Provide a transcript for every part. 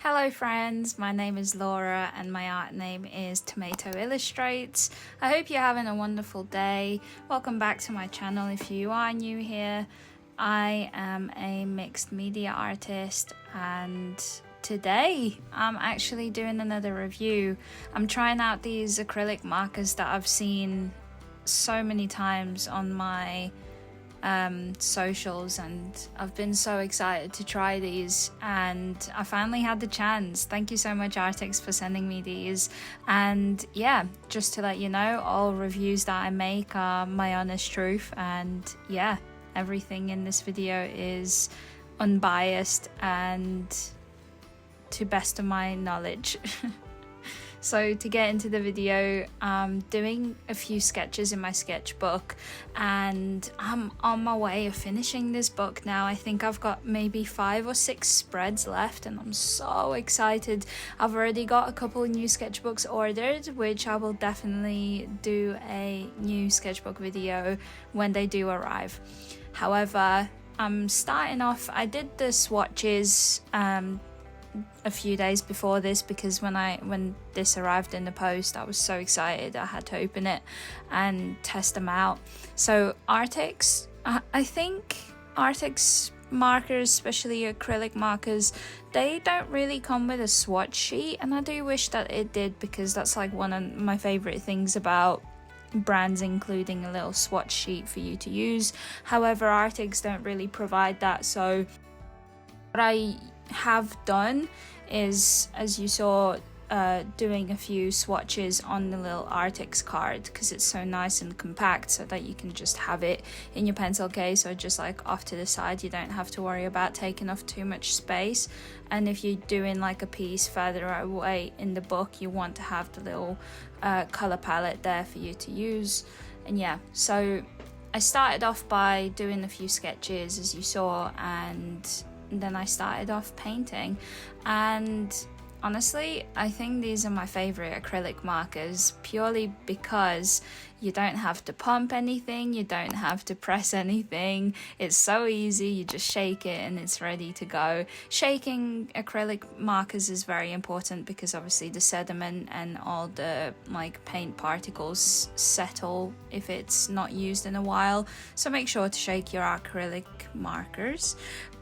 Hello friends, my name is Laura and my art name is Tomato Illustrates. I hope you're having a wonderful day. Welcome back to my channel if you are new here. I am a mixed media artist and today I'm actually doing another review. I'm trying out these acrylic markers that I've seen so many times on my socials, and I've been so excited to try these, and I finally had the chance. Thank you so much, Arrtx, for sending me these. And yeah, just to let you know, all reviews that I make are my honest truth, and yeah, everything in this video is unbiased and to best of my knowledge. So to get into the video, I'm doing a few sketches in my sketchbook and I'm on my way of finishing this book now. I think I've got maybe 5 or 6 spreads left and I'm so excited. I've already got a couple of new sketchbooks ordered, which I will definitely do a new sketchbook video when they do arrive. However, I'm starting off, I did the swatches a few days before this because when this arrived in the post, I was so excited I had to open it and test them out. So Arrtx, I think Arrtx markers, especially acrylic markers, they don't really come with a swatch sheet, and I do wish that it did, because that's like one of my favorite things about brands including a little swatch sheet for you to use. However, Arrtx don't really provide that, so what I have done is, as you saw, doing a few swatches on the little Arrtx card, because it's so nice and compact so that you can just have it in your pencil case or just like off to the side. You don't have to worry about taking up too much space, and if you're doing like a piece further away in the book, you want to have the little color palette there for you to use. And yeah, so I started off by doing a few sketches, as you saw, and then I started off painting. And honestly, I think these are my favorite acrylic markers, purely because you don't have to pump anything, you don't have to press anything. It's so easy, you just shake it and it's ready to go. Shaking acrylic markers is very important because obviously the sediment and all the like paint particles settle if it's not used in a while. So make sure to shake your acrylic markers.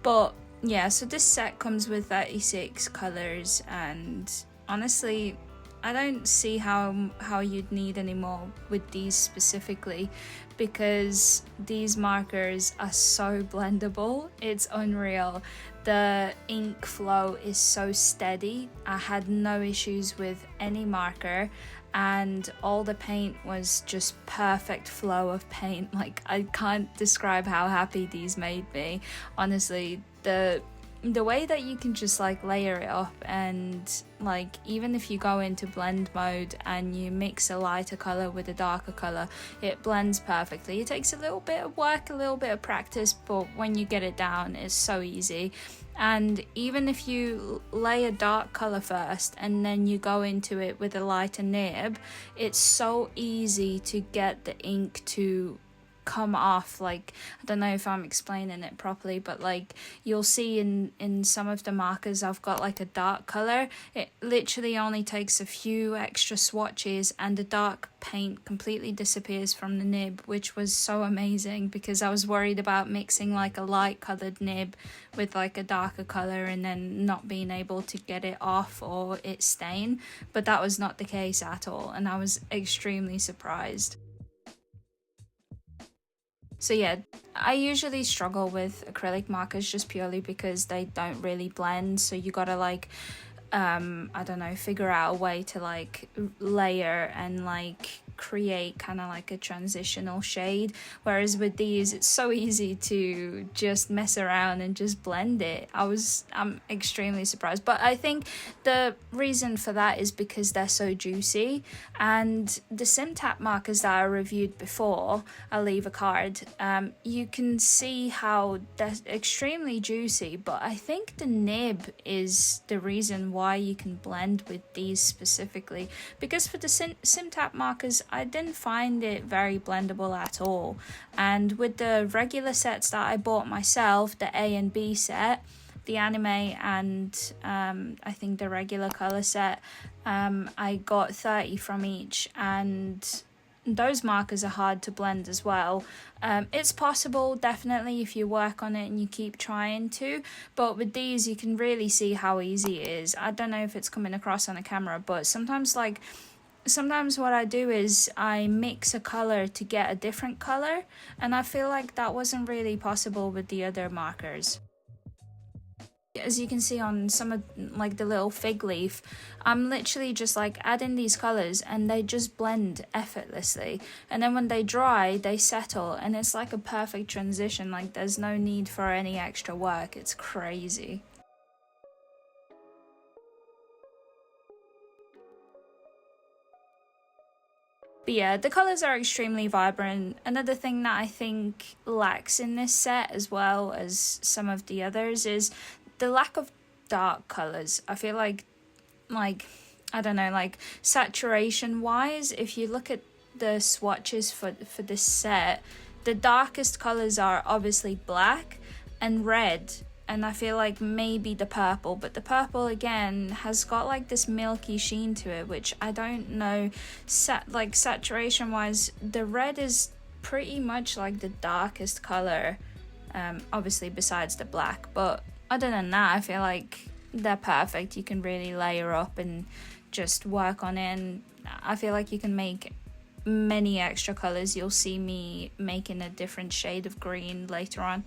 But yeah, so this set comes with 36 colors, and honestly, I don't see how you'd need any more with these specifically, because these markers are so blendable. It's unreal. The ink flow is so steady. I had no issues with any marker, and all the paint was just perfect flow of paint. Like, I can't describe how happy these made me. Honestly, the way that you can just like layer it up, and like even if you go into blend mode and you mix a lighter color with a darker color, it blends perfectly. It takes a little bit of work, a little bit of practice, but when you get it down, it's so easy. And even if you lay a dark color first and then you go into it with a lighter nib, it's so easy to get the ink to come off. Like, I don't know if I'm explaining it properly, but like you'll see in some of the markers I've got like a dark color. It literally only takes a few extra swatches and the dark paint completely disappears from the nib, which was so amazing because I was worried about mixing like a light colored nib with like a darker color and then not being able to get it off or it stain, but that was not the case at all, and I was extremely surprised. So yeah, I usually struggle with acrylic markers just purely because they don't really blend, so you gotta like I don't know, figure out a way to like layer and like create kind of like a transitional shade, whereas with these it's so easy to just mess around and just blend it. I'm extremely surprised, but I think the reason for that is because they're so juicy. And the Simtap markers that I reviewed before, I'll leave a card, you can see how they're extremely juicy, but I think the nib is the reason why you can blend with these specifically, because for the Simtap markers I didn't find it very blendable at all. And with the regular sets that I bought myself, the A and B set, the anime and I think the regular color set, I got 30 from each, and those markers are hard to blend as well. It's possible, definitely, if you work on it and you keep trying to, but with these you can really see how easy it is. I don't know if it's coming across on the camera, but sometimes what I do is I mix a color to get a different color, and I feel like that wasn't really possible with the other markers. As you can see on some of like the little fig leaf, I'm literally just like adding these colors and they just blend effortlessly, and then when they dry they settle and it's like a perfect transition. Like there's no need for any extra work. It's crazy. But yeah, the colours are extremely vibrant. Another thing that I think lacks in this set, as well as some of the others, is the lack of dark colours. I feel like I don't know, like saturation wise, if you look at the swatches for this set, the darkest colours are obviously black and red, and I feel like maybe the purple, but the purple again has got like this milky sheen to it, which I don't know. Like saturation wise, the red is pretty much like the darkest color, obviously besides the black, but other than that I feel like they're perfect. You can really layer up and just work on it, and I feel like you can make many extra colors. You'll see me making a different shade of green later on.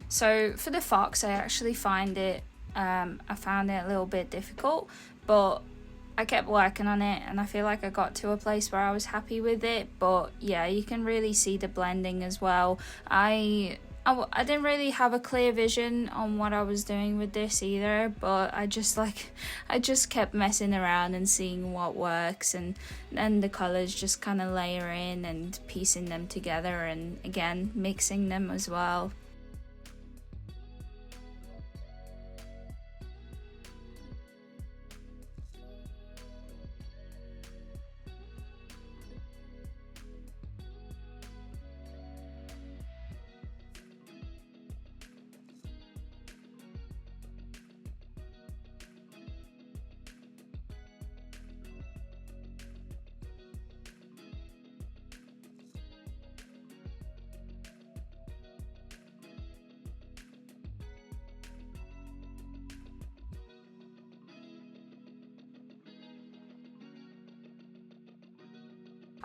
So for the fox, I actually found it a little bit difficult, but I kept working on it and I feel like I got to a place where I was happy with it. But yeah, you can really see the blending as well. I didn't really have a clear vision on what I was doing with this either, but I just kept messing around and seeing what works, and then the colors just kind of layer in and piecing them together, and again mixing them as well.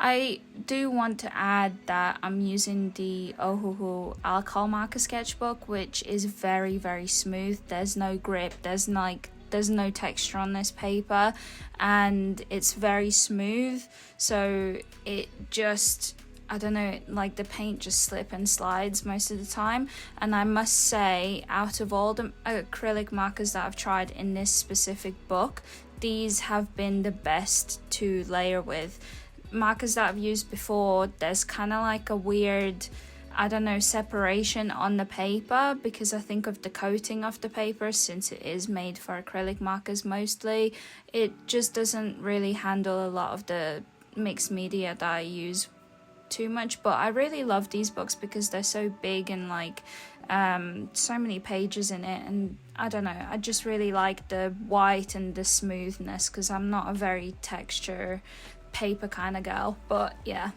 I do want to add that I'm using the Ohuhu alcohol marker sketchbook, which is very, very smooth. There's no grip, there's no texture on this paper, and it's very smooth, so it just, I don't know, like the paint just slip and slides most of the time. And I must say, out of all the acrylic markers that I've tried in this specific book, these have been the best to layer with. Markers that I've used before, there's kind of like a weird, I don't know, separation on the paper, because I think of the coating of the paper, since it is made for acrylic markers mostly, it just doesn't really handle a lot of the mixed media that I use too much. But I really love these books because they're so big and like so many pages in it, and I don't know, I just really like the white and the smoothness, because I'm not a very texture paper kind of girl. But yeah.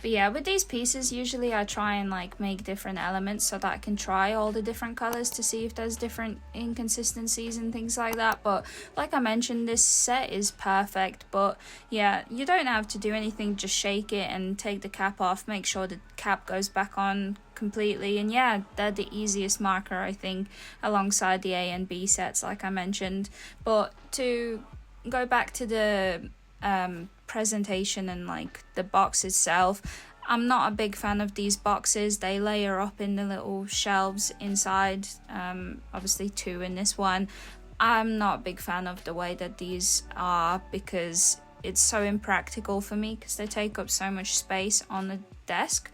But yeah, with these pieces, usually I try and like make different elements so that I can try all the different colors to see if there's different inconsistencies and things like that. But like I mentioned, this set is perfect. But yeah, you don't have to do anything, just shake it and take the cap off, make sure the cap goes back on completely. And yeah, they're the easiest marker, I think, alongside the A and B sets like I mentioned. But to go back to the presentation and like the box itself, I'm not a big fan of these boxes. They layer up in the little shelves inside, obviously 2 in this one. I'm not a big fan of the way that these are, because it's so impractical for me, because they take up so much space on the desk.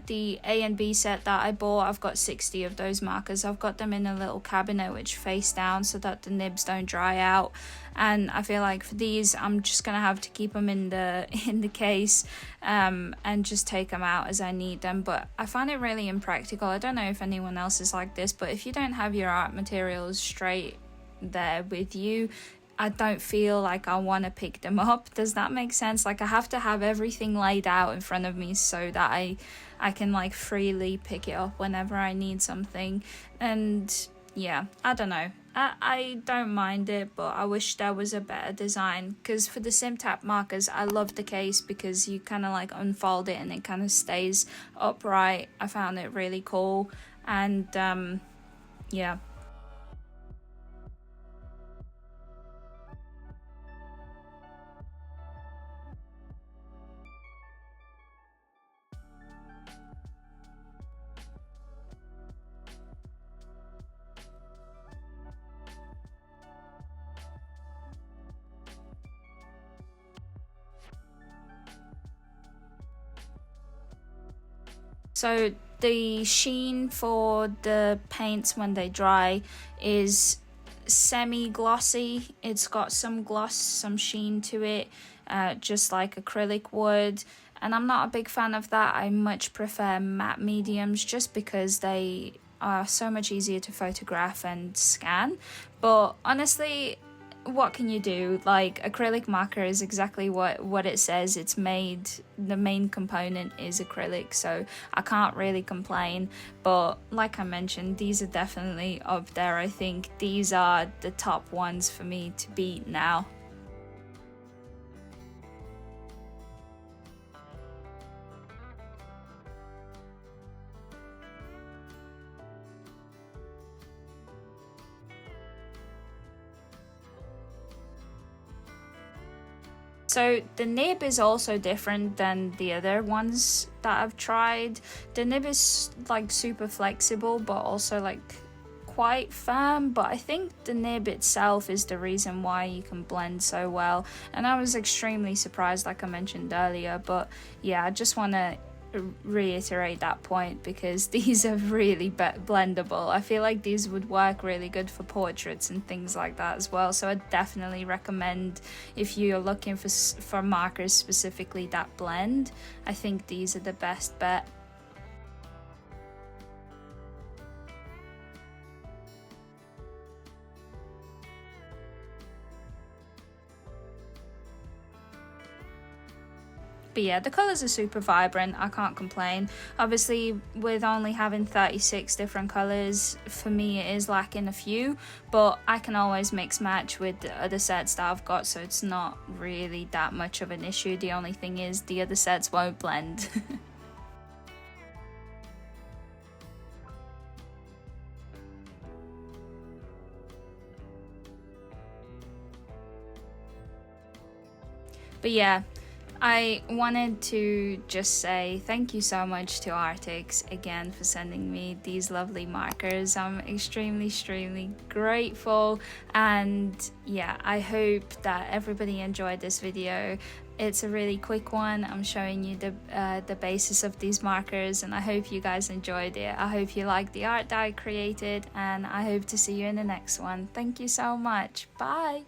The A and B set that I bought, I've got 60 of those markers. I've got them in a little cabinet which face down so that the nibs don't dry out, and I feel like for these I'm just gonna have to keep them in the case and just take them out as I need them. But I find it really impractical. I don't know if anyone else is like this, but if you don't have your art materials straight there with you, I don't feel like I want to pick them up. Does that make sense? Like I have to have everything laid out in front of me so that I can like freely pick it up whenever I need something. And yeah, I don't know. I don't mind it, but I wish there was a better design, because for the SimTap markers, I love the case because you kind of like unfold it and it kind of stays upright. I found it really cool. And yeah. So the sheen for the paints when they dry is semi-glossy. It's got some gloss, some sheen to it, just like acrylic would. And I'm not a big fan of that. I much prefer matte mediums just because they are so much easier to photograph and scan. But honestly, what can you do? Like, acrylic marker is exactly what it says. It's made, the main component is acrylic, so I can't really complain. But like I mentioned, these are definitely up there. I think these are the top ones for me to beat now. So the nib is also different than the other ones that I've tried. The nib is like super flexible, but also like quite firm. But I think the nib itself is the reason why you can blend so well. And I was extremely surprised, like I mentioned earlier. But yeah, I just want to reiterate that point because these are really blendable. I feel like these would work really good for portraits and things like that as well, so I definitely recommend, if you're looking for markers specifically that blend, I think these are the best bet. But yeah, the colours are super vibrant, I can't complain. Obviously, with only having 36 different colours, for me it is lacking a few, but I can always mix match with the other sets that I've got, so it's not really that much of an issue. The only thing is the other sets won't blend. But yeah, I wanted to just say thank you so much to Arrtx again for sending me these lovely markers. I'm extremely grateful, and yeah, I hope that everybody enjoyed this video. It's a really quick one. I'm showing you the basis of these markers, and I hope you guys enjoyed it. I hope you liked the art that I created, and I hope to see you in the next one. Thank you so much. Bye.